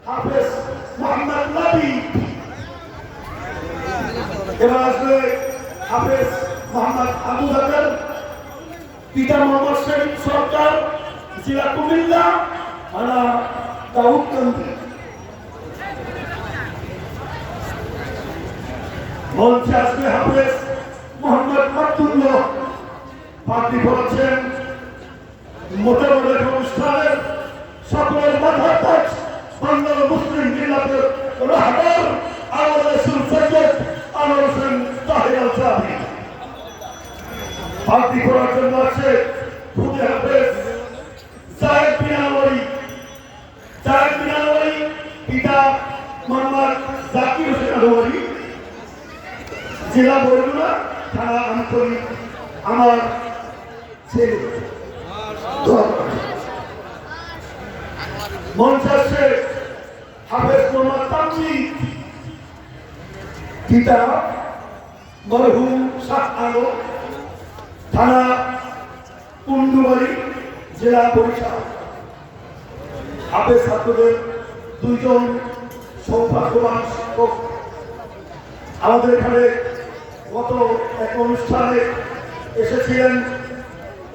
হাফেজ মোহাম্মদ নবী, এবার আসবে হাফেজ মোহাম্মদ আবু বকর, পিতা মোহাম্মদ শরীফ সরকার, জেলা কুমিল্লা, থানা দাউদকান্দি। মঞ্চে আসবে হাফেজ মোহাম্মদ মাতুল্লাহ, পার্টি করেছেন মোটামুটি অনুষ্ঠানের সকলের মাথার তাজ বাংলার মুসলিম মিল্লাতের রাহবার আওয়াজ রাসূল সৈয়দ আনোয়ার হোসেন তাহির আল জামি। পার্টি করার জন্য আছে খুদে হাফেজ জায়েদ বিন আনোয়ারি, পিতা মোহাম্মদ জাকির হোসেন আনোয়ারি, জেলা বরগুনা, থানা আন্তরিক, আমার ছেলে। মঞ্চে আসছে হাফেজ মোহাম্মদ তামজিদ, পিতা মরহুম শাহ আলম, থানা কুন্ডুবাড়ি, জেলা বরিশাল। হাফেজ ছাত্রদের দুইজন সৌভাগ্যবান শিক্ষক আমাদের এখানে গত এক অনুষ্ঠানে এসেছিলেন।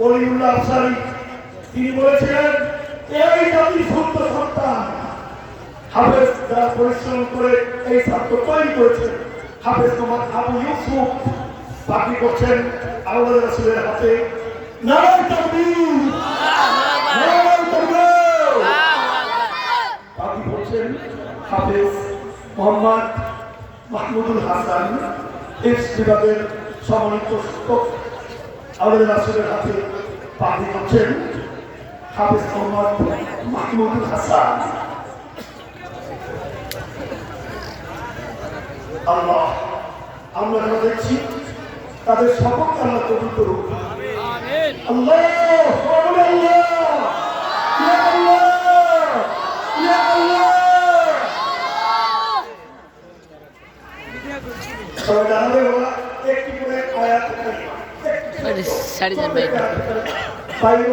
অলিউল্লাহ আফসারী, তিনি বলেছিলেন এই জাতির সত্য সন্তান হাফেজ যারা পরিশ্রম করে এই ছাত্র তৈরি করেছেন। হাফেজ মোহাম্মদ আবু ইউসুফ পার্টি করছেন আল্লাহ রাসূলের হাতে। নারায়ে তাকবীর, নারায়ে তাকবীর। পার্টি করছেন হাফেজ মোহাম্মদ মাহমুদুল হাসান, এক্স বিভাগের সম্মানিত শিক্ষক, আল্লাহ রাসূলের হাতে পার্টি করছেন হাফেজ মোহাম্মদ মাহমুদুল হাসান। আল্লাহ, আমরা যারা দেখছি তাদের সকলকে আল্লাহ কবুল করুন। আল্লাহ, জানাবে ওরা একটি করে আয়াত বাইরে